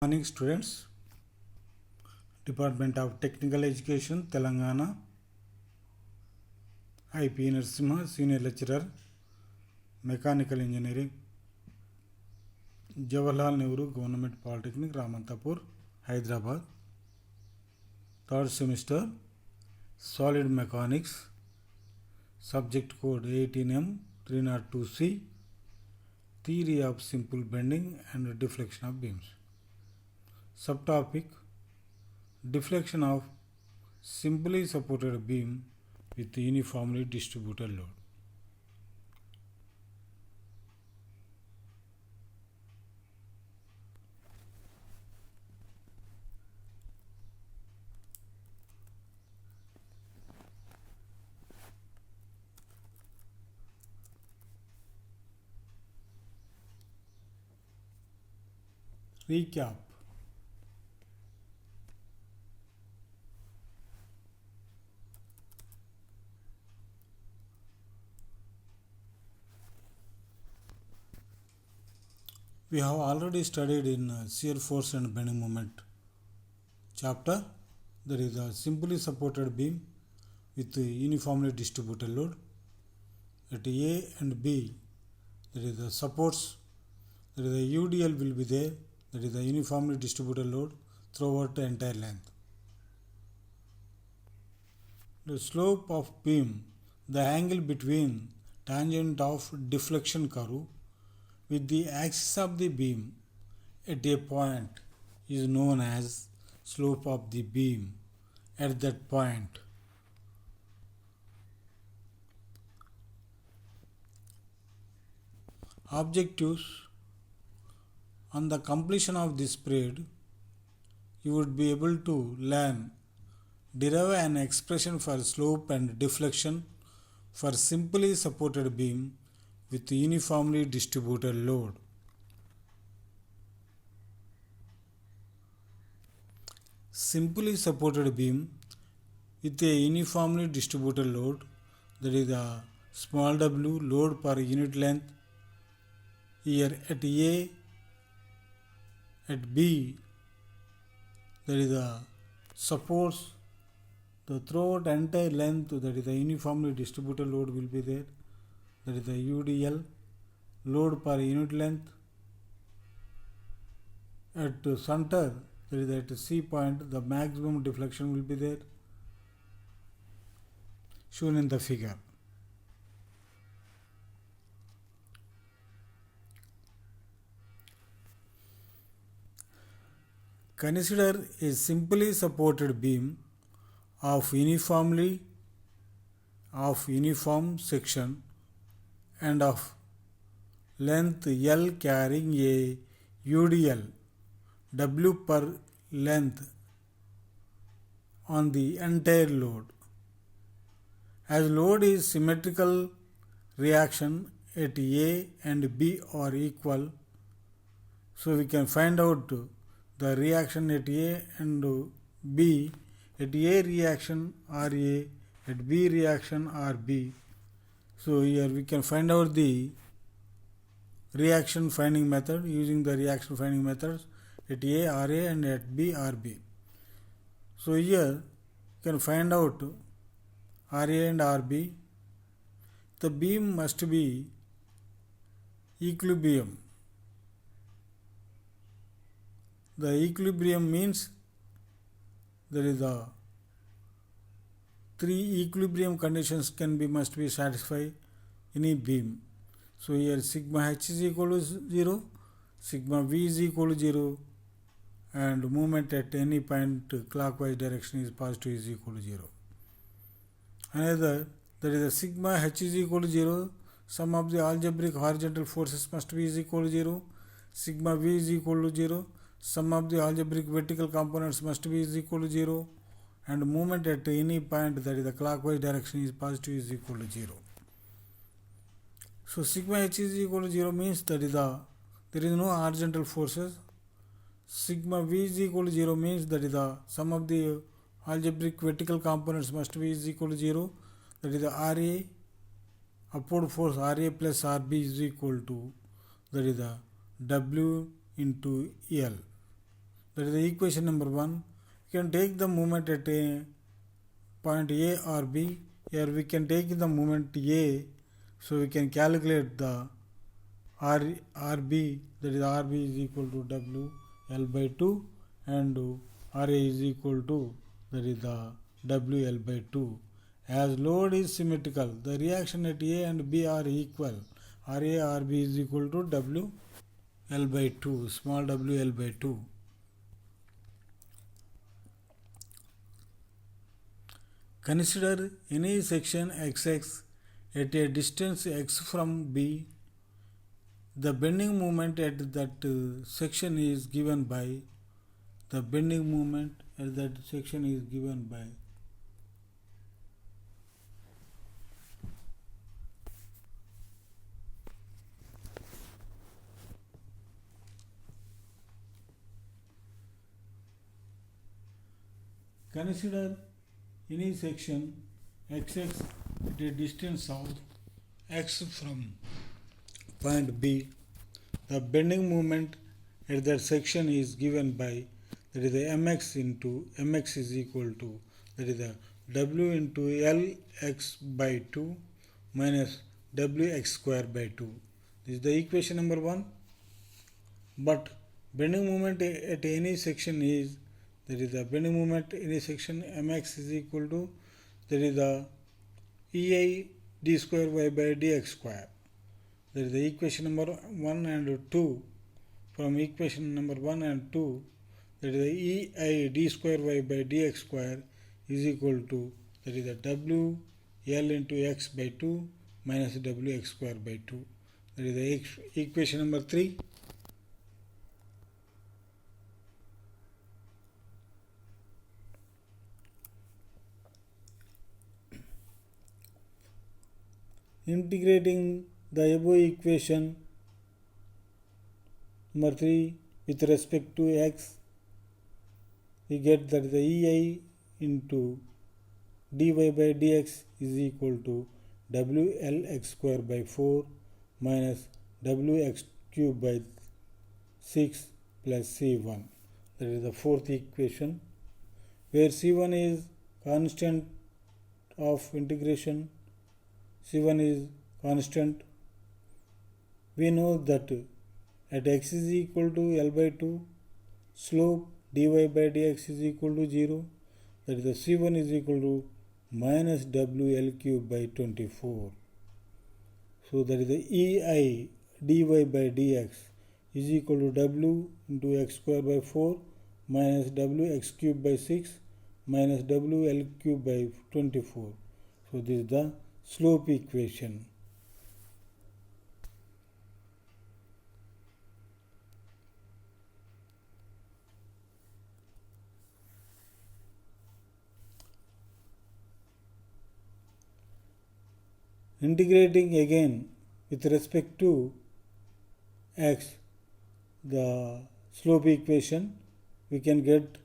Morning students, Department of Technical Education, Telangana. I. P. Narasimha, Senior Lecturer, Mechanical Engineering, Jawaharlal Nehru Government Polytechnic, Ramantapur, Hyderabad. Third semester, Solid Mechanics, Subject Code 18M 302C, Theory of Simple Bending and Deflection of Beams. Subtopic: Deflection of simply supported beam with uniformly distributed load. Recap. We have already studied in shear force and bending moment chapter, that is a simply supported beam with uniformly distributed load at A and B, that is the supports, that is the UDL will be there, that is the uniformly distributed load throughout the entire length. The slope of beam, the angle between tangent of deflection curve with the axis of the beam at a point is known as slope of the beam at that point. Objectives: on the completion of this period, you would be able to derive an expression for slope and deflection for simply supported beam with uniformly distributed load. Simply supported beam with a uniformly distributed load, that is the small w load per unit length, here at A, at B, that is the supports the throughout entire length, that is the uniformly distributed load will be there, that is the UDL, load per unit length. At center, that is at C point, the maximum deflection will be there, shown in the figure. Consider a simply supported beam of uniform section and of length L carrying a UDL W per length on the entire load. As load is symmetrical, reaction at A and B are equal, so we can find out the reaction at A and B. At A reaction RA, at B reaction RB. So here we can find out the reaction finding method using the reaction finding methods at A RA and at B RB. So here you can find out RA and RB. The beam must be equilibrium. The equilibrium means there is the three equilibrium conditions must be satisfied in a beam. So here sigma h is equal to 0, sigma v is equal to 0, and movement at any point clockwise direction is positive is equal to 0. Another, that is the sigma h is equal to 0, sum of the algebraic horizontal forces must be is equal to 0, sigma v is equal to 0, sum of the algebraic vertical components must be is equal to 0, and movement at any point, that is the clockwise direction, is positive is equal to 0. So sigma h is equal to 0 means that is there is no horizontal forces. Sigma v is equal to 0 means that is the sum of the algebraic vertical components must be is equal to 0, that is the RA, upward force RA plus RB is equal to, that is the W into L. That is the equation number 1. You can take the moment at a point A or B. Here we can take the moment A, so we can calculate the RB, that is RB is equal to W L by 2, and RA is equal to, that is the W L by 2. As load is symmetrical, the reaction at A and B are equal. RA RB is equal to W L by 2, small w L by 2. Consider any section XX at a distance x from B. The bending moment at that section is given by Consider any section XX at a distance of x from point B. The bending moment at that section is given by, that is the mx into mx is equal to, that is the w into lx by 2 minus wx square by 2. This is the equation number 1. But bending moment at any section is, that is the bending moment in a section mx is equal to, that is the ei d square y by dx square. That is the equation number 1 and 2. From equation number 1 and 2, that is the ei d square y by dx square is equal to, that is the w l into x by 2 minus wx square by 2. That is the equation number 3. Integrating the above equation number 3 with respect to x, we get that the ei into dy by dx is equal to wlx square by 4 minus wx cube by 6 plus c1. That is the fourth equation, where c1 is constant of integration. C1 is constant. We know that at x is equal to L by 2, slope dy by dx is equal to 0. That is the C1 is equal to minus WL cube by 24. So that is the EI dy by dx is equal to W into x square by 4 minus WX cube by 6 minus WL cube by 24. So this is the slope equation. Integrating again with respect to x, the slope equation, we can get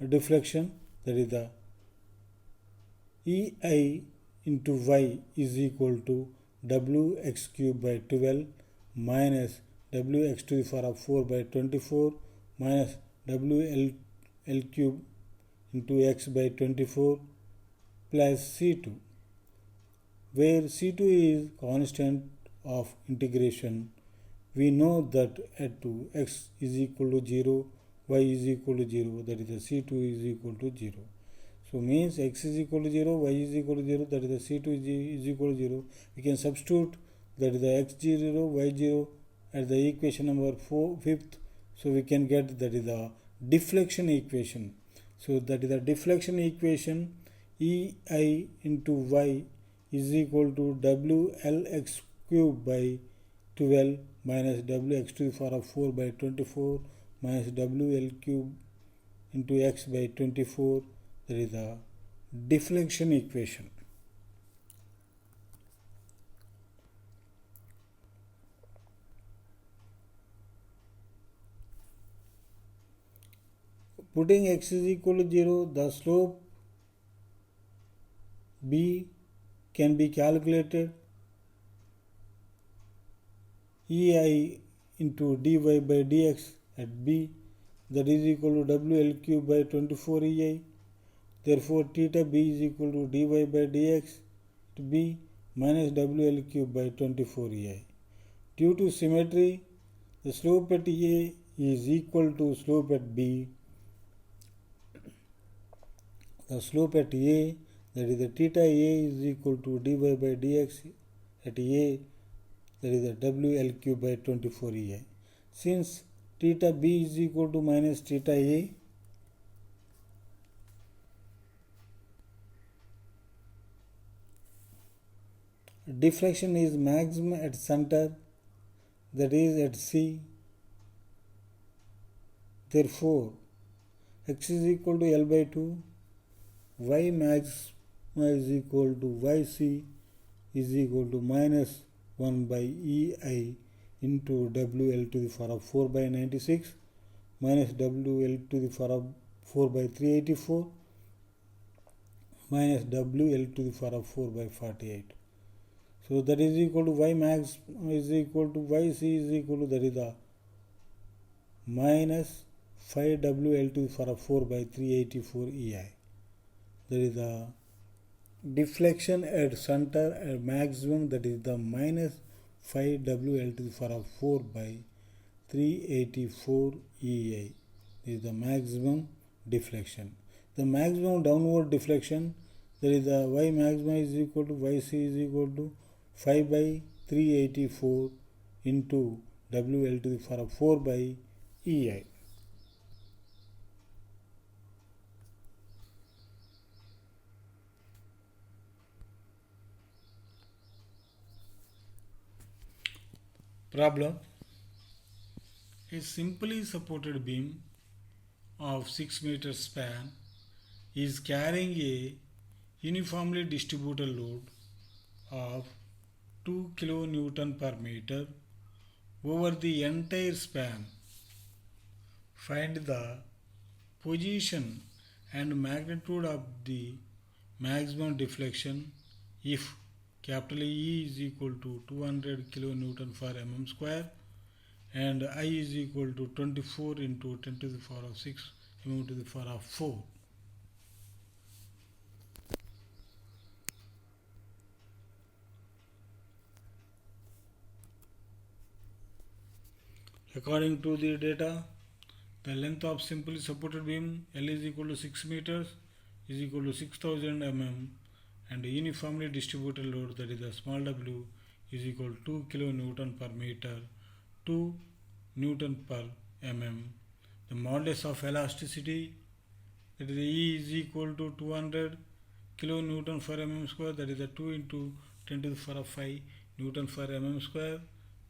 a deflection, that is the EI into y is equal to wx cube by 12 minus wx to the power of 4 by 24 minus WL cube into x by 24 plus C2, where C2 is constant of integration. We know that at x is equal to 0, y is equal to 0, that is the C2 is equal to 0. So means x is equal to 0, y is equal to 0, that is the C2 is equal to 0. We can substitute that is the x0, y0 at the equation number 5th. So we can get that is the deflection equation. So that is the deflection equation, EI into y is equal to WLX cube by 12 minus WX to the power of 4 by 24 minus WL cube into x by 24. That is the deflection equation. Putting x is equal to 0, the slope B can be calculated. EI into dy by dx at B that is equal to WL cube by 24 EI. Therefore, theta B is equal to dy by dx to B minus WL cube by 24 EI. Due to symmetry, the slope at A is equal to slope at B. The slope at A, that is the theta A, is equal to dy by dx at A, that is the WL cube by 24 EI. Since theta B is equal to minus theta A, deflection is maximum at center, that is at C. Therefore, x is equal to L by 2, y max is equal to yc is equal to minus 1 by EI into WL to the power of 4 by 96 minus WL to the power of 4 by 384 minus WL to the power of 4 by 48. So that is equal to y max is equal to yc is equal to, that is the minus 5WL to the power of 4 by 384 EI. That is the deflection at center at maximum, that is the minus 5WL to the power of 4 by 384 EI. This is the maximum deflection. The maximum downward deflection, that is the y maximum is equal to yc is equal to 5 by 384 into WL to the power of 4 by EI. Problem: a simply supported beam of 6 meters span is carrying a uniformly distributed load of 2 kN per meter over the entire span. Find the position and magnitude of the maximum deflection if capital E is equal to 200 kN per mm square and I is equal to 24 into 10 to the power of 6 mm to the power of 4. According to the data, the length of simply supported beam L is equal to 6 meters is equal to 6000 mm and uniformly distributed load, that is the small w, is equal to 2 kN per meter, 2 Newton per mm. The modulus of elasticity, that is E is equal to 200 kN per mm square, that is the 2 into 10 to the power of 5 Newton per mm square.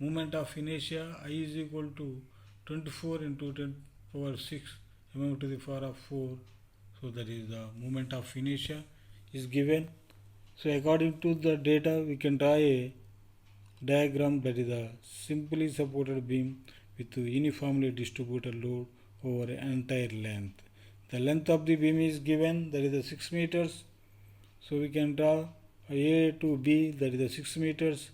Moment of inertia I is equal to 24 into 10 power 6 mm to the power of 4. So that is the moment of inertia is given. So according to the data, we can draw a diagram, that is a simply supported beam with uniformly distributed load over entire length. The length of the beam is given, that is the 6 meters. So we can draw A to B, that is the 6 meters.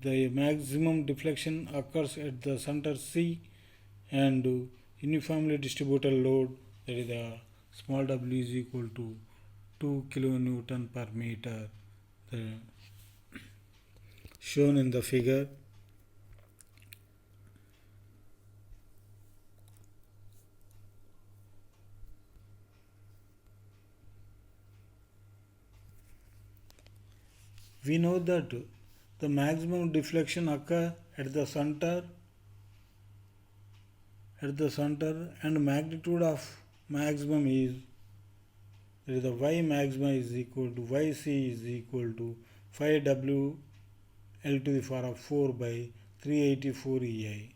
The maximum deflection occurs at the center C and uniformly distributed load, that is the small w, is equal to 2 kN per meter, shown in the figure. We know that the maximum deflection occurs at the center and magnitude of maximum is, that is the y maximum is equal to yc is equal to 5w L to the power of 4 by 384 EI.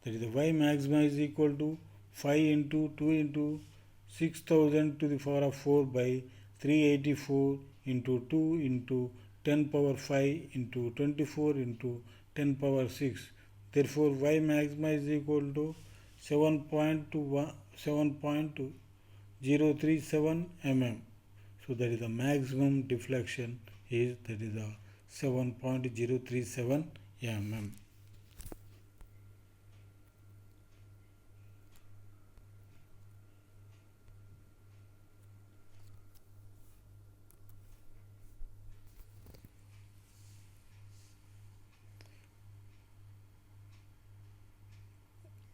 That is the y maximum is equal to 5 into 2 into 6000 to the power of 4 by 384 into 2 into 10 power 5 into 24 into 10 power 6. Therefore, y maximum is equal to 7.037 mm. So that is the maximum deflection is, that is the 7.037 mm.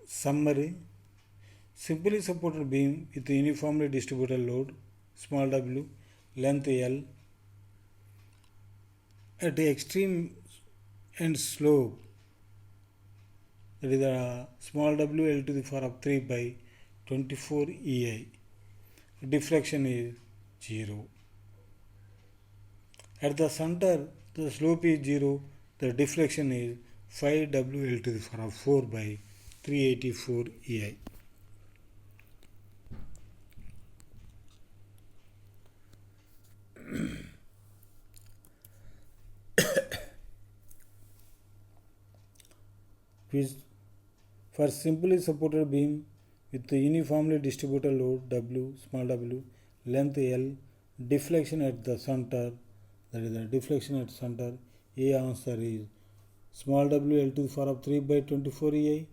Summary: simply supported beam with uniformly distributed load small w, length L, at the extreme end slope, that is small w L to the power of 3 by 24 EI. Deflection is 0. At the center, the slope is 0. The deflection is 5 W L to the power of 4 by 384 EI. For simply supported beam with the uniformly distributed load W, small w, length L, deflection at the center, that is the deflection at center, A answer is small w L to the power of 3 by 24 EI,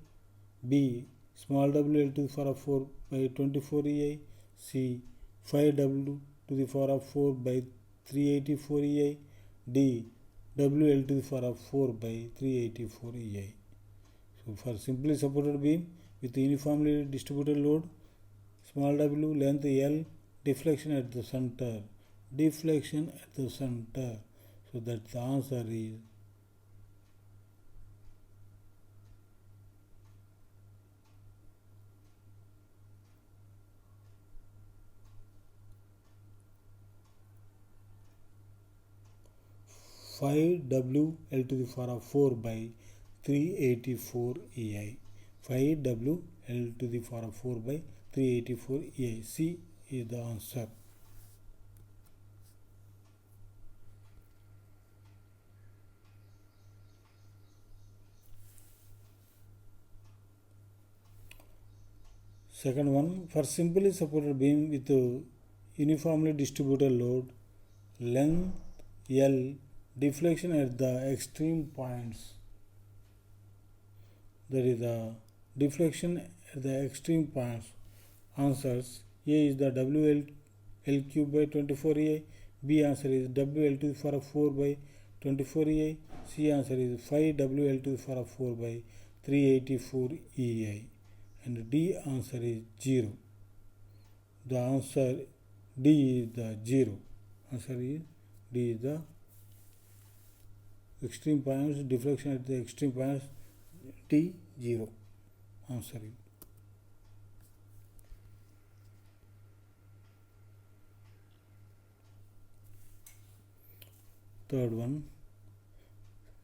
B small w L to the power of 4 by 24 EI, C 5 W to the power of 4 by 384 EI, D W L to the power of 4 by 384 EI. So for simply supported beam with uniformly distributed load, small w, length L, deflection at the center. Deflection at the center. So that the answer is five W L to the power of 4 by 384 EI. 5 W L to the power of 4 by 384 EI. C is the answer. Second one, for simply supported beam with uniformly distributed load, length L, deflection at the extreme points. There is a deflection at the extreme points. Answers: A is the WL L cube by 24 EI. B answer is WL to the power of 4 by 24 EI. C answer is 5 WL to the power of 4 by 384 EI. And D answer is 0. The answer D is the 0. Answer is D is the extreme points, deflection at the extreme points, D 0. Answer is. Third one,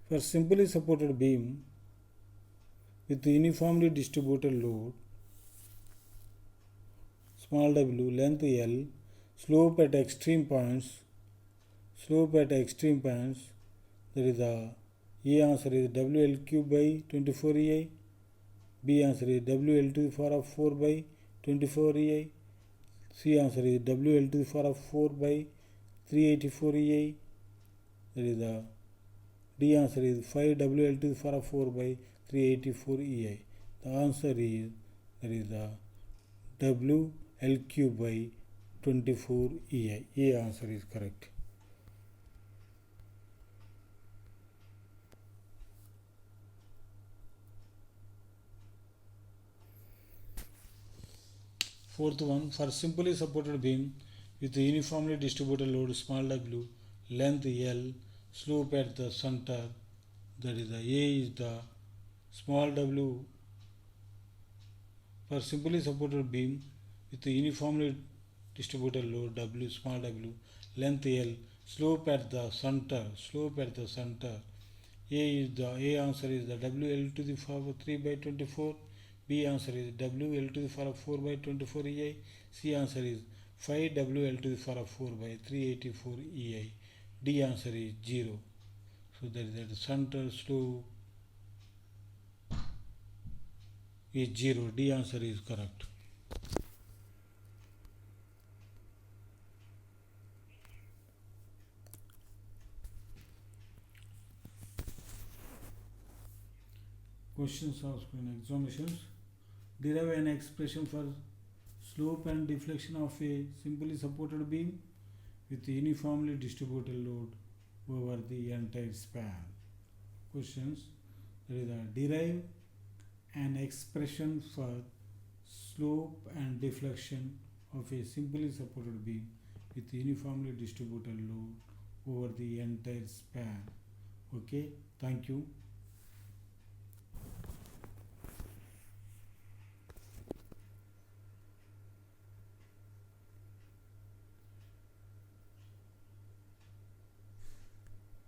for simply supported beam with uniformly distributed load, small w, length L, slope at extreme points, that is A answer is WL cube by 24 EI, B answer is WL to the power of 4 by 24 EI, C answer is WL to the power of 4 by 384 EI, that is D answer is 5 WL to the power of 4 by 384 EI. The answer is WL cube by 24 EI. A answer is correct. Fourth one, for simply supported beam with uniformly distributed load small w, length L, slope at the center, that is A is the small w. For simply supported beam with uniformly distributed load W, small w, length L, slope at the center, A answer is the WL to the power of 3 by 24. B answer is WL to the power of 4 by 24 EI. C answer is 5 WL to the power of 4 by 384 EI. D answer is 0. So that is the center slope is 0. D answer is correct. Questions asked in examinations. Derive an expression for slope and deflection of a simply supported beam with uniformly distributed load over the entire span. Questions: derive an expression for slope and deflection of a simply supported beam with uniformly distributed load over the entire span. Okay, thank you.